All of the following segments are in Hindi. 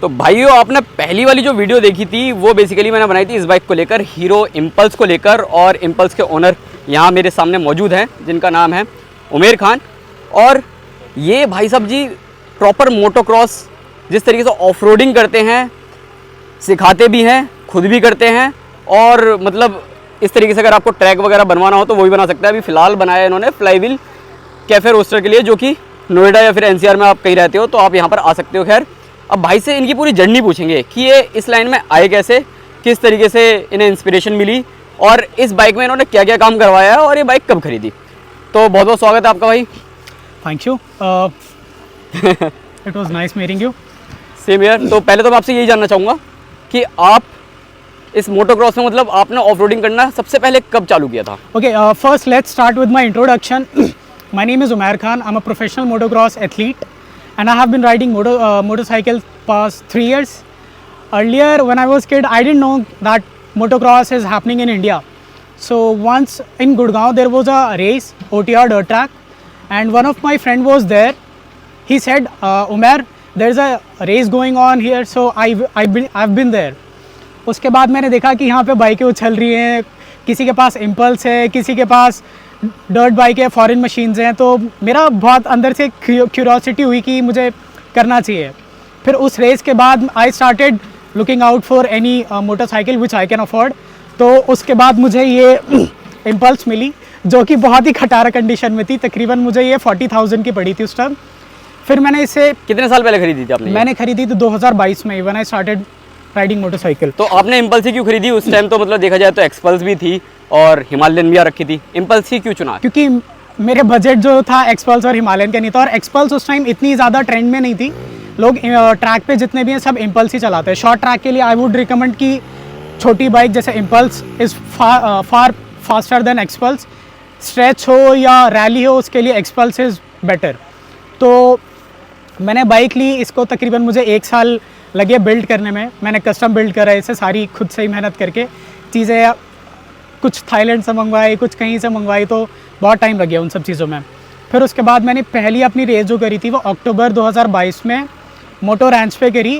तो भाइयों, आपने पहली वाली जो वीडियो देखी थी वो बेसिकली मैंने बनाई थी इस बाइक को लेकर, हीरो इम्पल्स को लेकर। और इम्पल्स के ओनर यहाँ मेरे सामने मौजूद हैं जिनका नाम है उमेर खान। और ये भाई साहब जी प्रॉपर मोटोक्रॉस जिस तरीके से ऑफ रोडिंग करते हैं, सिखाते भी हैं, खुद भी करते हैं। और मतलब इस तरीके से अगर आपको ट्रैक वगैरह बनवाना हो तो वो भी बना सकता है। अभी फ़िलहाल बनाया इन्होंने फ्लाईव्हील कैफ़े रोस्टर के लिए, जो कि नोएडा या फिर एनसीआर में आप कहीं रहते हो तो आप यहाँ पर आ सकते हो। खैर, अब भाई से इनकी पूरी जर्नी पूछेंगे कि ये इस लाइन में आए कैसे, किस तरीके से इन्हें इंस्पिरेशन मिली और इस बाइक में इन्होंने क्या क्या काम करवाया है और ये बाइक कब खरीदी। तो बहुत बहुत स्वागत है आपका भाई। Thank you. It was nice meeting you. Same here. तो पहले तो मैं आपसे यही जानना चाहूँगा कि आप इस मोटोक्रॉस में मतलब आपने ऑफ रोडिंग करना सबसे पहले कब चालू किया था? Okay, first let's start with my introduction. My name is Umair Khan. I'm a professional motocross athlete and I have been riding motorcycle past 3 years. Earlier when I was kid, I didn't know that motocross is happening in India. So once in Gurgaon there was a race, OTR dirt track, and one of my friend was there. He said, Umair, there's a race going on here, so I've been there. उसके बाद मैंने देखा कि यहाँ पे बाइकें उछल रही हैं, किसी के पास इम्पल्स है, किसी के पास डर्ट बाइक है, फॉरेन मशीन्स हैं। तो मेरा बहुत अंदर से क्यूरियोसिटी हुई कि मुझे करना चाहिए। फिर उस रेस के बाद I started looking out for any motorcycle which I can afford. तो उसके बाद मुझे ये इम्पल्स मिली जो कि बहुत ही खटारा कंडीशन में थी। तकरीबन मुझे ये 40,000 की पड़ी थी उस टाइम। फिर मैंने इसे कितने साल पहले खरीदी थी आपने? मैंने खरीदी थी 2022 में, when I started riding motorcycle. तो आपने इम्पल्स ही क्यों खरीदी? उस टाइम तो मतलब देखा जाए तो एक्सपल्स भी थी और हिमालयन भी आ रखी थी, इम्पल्स ही क्यों चुना? क्योंकि मेरे बजट जो था एक्सपल्स और हिमालयन का नहीं था, और एक्सपल्स उस टाइम इतनी ज़्यादा ट्रेंड में नहीं थी। लोग ट्रैक पे जितने भी हैं सब इम्पल्स ही चलाते हैं। शॉर्ट ट्रैक के लिए आई वुड रिकमेंड कि छोटी बाइक जैसे impulse is far faster than XPulse. Stretch हो या रैली हो उसके लिए एक्सपल्स इज़ बेटर। तो मैंने बाइक ली, इसको तकरीबन मुझे 1 साल लगे बिल्ड करने में। मैंने कस्टम बिल्ड करा इसे सारी खुद से ही मेहनत करके। चीज़ें कुछ थाईलैंड से मंगवाई, कुछ कहीं से मंगवाई, तो बहुत टाइम लग गया उन सब चीज़ों में। फिर उसके बाद मैंने पहली अपनी रेस जो करी थी वो अक्टूबर 2022 में मोटो रैंच पे करी,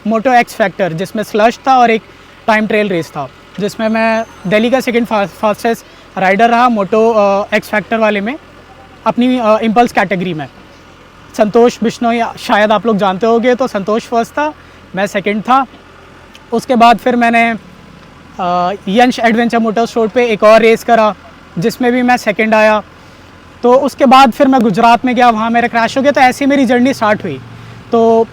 मोटो एक्स फैक्टर, जिसमें स्लश था और एक टाइम ट्रेल रेस था, जिसमें मैं दिल्ली का सेकेंड फास्टेस्ट राइडर रहा मोटो एक्स फैक्टर वाले में, अपनी इम्पल्स कैटेगरी में। संतोष बिश्नोई शायद आप लोग जानते होंगे, तो संतोष फर्स्ट था, मैं सेकंड था। उसके बाद फिर मैंने यंश एडवेंचर मोटर्स रोड पे एक और रेस करा जिसमें भी मैं सेकंड आया। तो उसके बाद फिर मैं गुजरात में गया, वहाँ मेरा क्रैश हो गया। तो ऐसे मेरी जर्नी स्टार्ट हुई। तो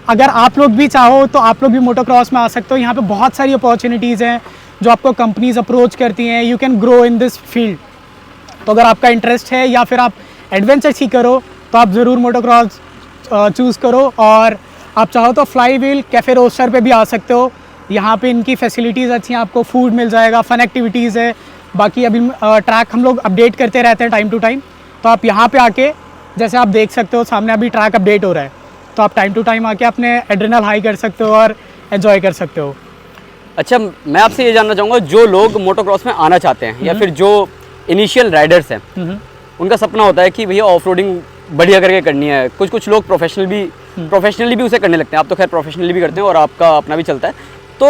अगर आप लोग भी चाहो तो आप लोग भी मोटोक्रॉस में आ सकते हो। यहाँ पे बहुत सारी अपॉर्चुनिटीज़ हैं जो आपको कंपनीज अप्रोच करती हैं। You can grow in this field. तो अगर आपका इंटरेस्ट है या फिर आप एडवेंचर सीख करो तो आप ज़रूर मोटोक्रॉस चूज़ करो। और आप चाहो तो फ्लाईव्हील कैफ़े रोस्टर पे भी आ सकते हो। यहाँ पे इनकी फैसिलिटीज़ अच्छी हैं, आपको फूड मिल जाएगा, फ़न एक्टिविटीज़ है। बाकी अभी ट्रैक हम लोग अपडेट करते रहते हैं टाइम टू टाइम। तो आप यहाँ पे आके, जैसे आप देख सकते हो सामने अभी ट्रैक अपडेट हो रहा है, तो आप टाइम टू टाइम आके अपने एड्रेनल हाई कर सकते हो और एंजॉय कर सकते हो। अच्छा, मैं आपसे ये जानना चाहूँगा, जो लोग मोटोक्रॉस में आना चाहते हैं या फिर जो इनिशियल राइडर्स हैं, उनका सपना होता है कि भैया ऑफ रोडिंग बढ़िया करके करनी है। कुछ लोग प्रोफेशनली भी उसे करने लगते हैं। आप तो खैर प्रोफेशनली भी करते हैं और आपका अपना भी चलता है। तो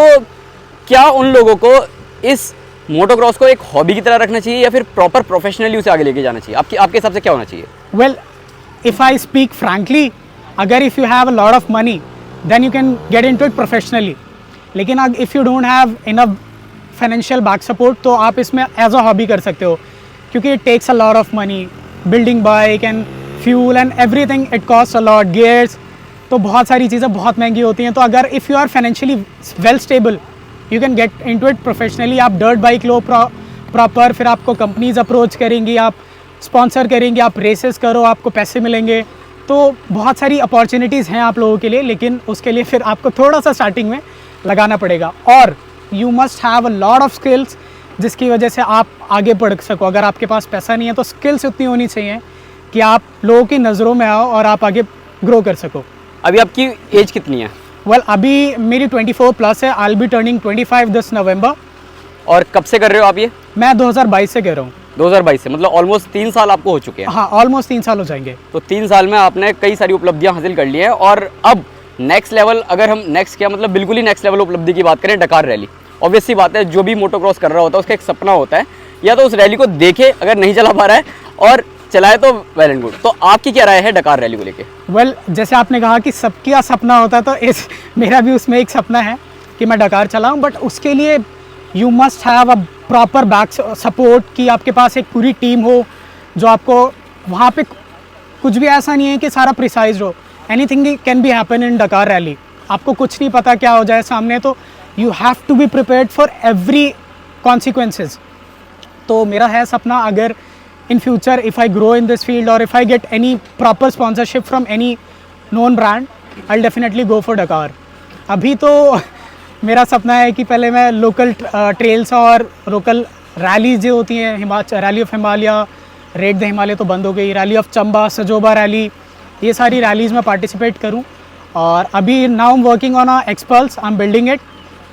क्या उन लोगों को इस मोटोक्रॉस को एक हॉबी की तरह रखना चाहिए या फिर प्रॉपर प्रोफेशनली उसे आगे लेके जाना चाहिए? आपके हिसाब से क्या होना चाहिए? Well, if I speak frankly, अगर if you have a lot of money then you can get into it professionally. लेकिन if you don't have enough financial back support तो आप इसमें एज अ हॉबी कर सकते हो, क्योंकि it takes a lot of money, building bike and fuel and everything, it cost a lot, gears. तो बहुत सारी चीज़ें बहुत महंगी होती हैं। तो अगर if you are financially well stable you can get into it professionally. आप डर्ट बाइक लो प्रॉपर, फिर आपको कंपनीज अप्रोच करेंगी, आप स्पॉन्सर करेंगे, आप रेसेस करो, आपको पैसे मिलेंगे। तो बहुत सारी अपॉर्चुनिटीज़ हैं आप लोगों के लिए, लेकिन उसके लिए फिर आपको थोड़ा सा स्टार्टिंग में लगाना पड़ेगा। और you must have a lot of skills जिसकी वजह से आप आगे बढ़ सको। अगर आपके पास पैसा नहीं है तो स्किल्स उतनी होनी चाहिए कि आप लोगों की नज़रों में आओ और आप आगे ग्रो कर सको। अभी आपकी एज कितनी है? वेल, अभी मेरी 24 प्लस है। I will be turning 25 this November. और कब से कर रहे हो आप ये? मैं 2022 से कर रहा हूँ। 2022 से, मतलब ऑलमोस्ट 3 साल आपको हो चुके हैं। हाँ, ऑलमोस्ट 3 साल हो जाएंगे। तो 3 साल में आपने कई सारी उपलब्धियां हासिल कर ली हैं और अब नेक्स्ट लेवल, अगर हम नेक्स्ट क्या मतलब बिल्कुल ही नेक्स्ट लेवल उपलब्धि की बात करें, डकार रैली। ऑब्वियस सी बात है, जो भी मोटोक्रॉस कर रहा होता है उसका एक सपना होता है, या तो उस रैली को देखे, अगर नहीं चला पा रहा है और चलाए तो वेल एंड गुड। तो आपकी क्या राय है डकार रैली को लेके? वेल जैसे आपने कहा कि सबका सपना होता है, तो मेरा भी उसमें एक सपना है कि मैं डकार चलाऊं, बट उसके लिए you must have a proper back support, कि आपके पास एक पूरी टीम हो जो आपको वहाँ पे, कुछ भी ऐसा नहीं है कि सारा प्रिसाइज हो, anything can be happen in डकार रैली। आपको कुछ नहीं पता क्या हो जाए सामने, तो you have to be prepared for every consequences. तो मेरा है सपना, अगर in future if I grow in this field और if I get any proper sponsorship from any known brand, I definitely go for Dakar. अभी तो मेरा सपना है कि पहले मैं लोकल ट्रेल्स और लोकल रैलीज जो होती हैं, Himachal rally of Himalaya, raid de Himalaya तो बंद हो गई, रैली ऑफ चंबा, सजोबा रैली, ये सारी रैलीज़ में पार्टिसिपेट करूं। और अभी now I am working on Xpulse, I am building it,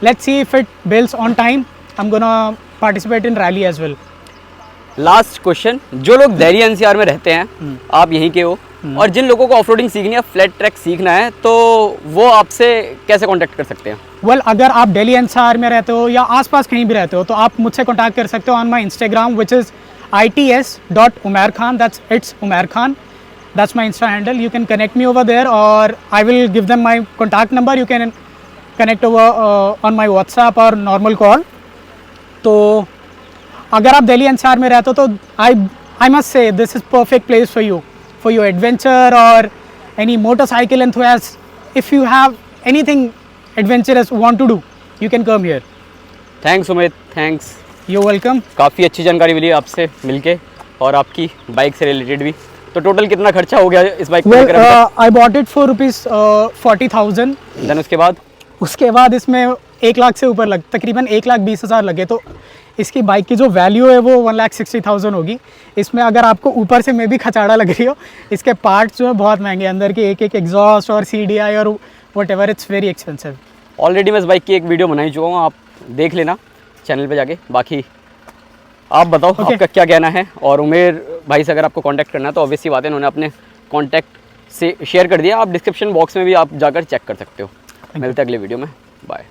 let's see if it builds on time, I am gonna participate in rally as well. Last question, जो लोग दिल्ली एनसीआर में रहते हैं, आप यहीं के हो, और जिन लोगों को ऑफरोडिंग सीखनी है, फ्लैट ट्रैक सीखना है, तो वो आपसे कैसे कांटेक्ट कर सकते हैं? वेल अगर आप दिल्ली एनसीआर में रहते हो या आसपास कहीं भी रहते हो, तो आप मुझसे कांटेक्ट कर सकते हो on my Instagram, which is its.umair.khan, that's Umair Khan, that's my Insta handle. You can connect me over there, or I will give them my contact number. You can connect over on my WhatsApp or normal call. तो अगर आप दिल्ली एनसीआर में रहते हो तो I must say this is perfect place for you, for your adventure or any motorcycle enthusiast. If you have anything adventurous want to do, you can come here. Thanks Umed, thanks. You're welcome. काफ़ी अच्छी जानकारी मिली आपसे मिलके, और आपकी बाइक से रिलेटेड भी। तो टोटल कितना खर्चा हो गया इस बाइक को Well, लेकर? I bought it for rupees 40,000. Then उसके बाद इसमें 1 लाख से ऊपर तकरीबन 1,20,000 लगे। तो इसकी बाइक की जो वैल्यू है वो 1,60,000 होगी। इसमें अगर आपको ऊपर से मे भी खचाड़ा लग रही हो, इसके पार्ट्स जो है बहुत महंगे, अंदर के एक एग्जॉस्ट और CDI और whatever, it's very expensive. Already मैं इस बाइक की एक वीडियो बना ही चुका हूँ, आप देख लेना चैनल पे जाके। बाकी आप बताओ आपका क्या कहना है, और उमेर भाई से अगर आपको कांटेक्ट करना है तो ऑब्वियसली बात है, उन्होंने अपने कांटेक्ट से शेयर कर दिया, आप डिस्क्रिप्शन बॉक्स में भी आप जाकर चेक कर सकते हो। मिलते हैं अगले वीडियो में, बाय।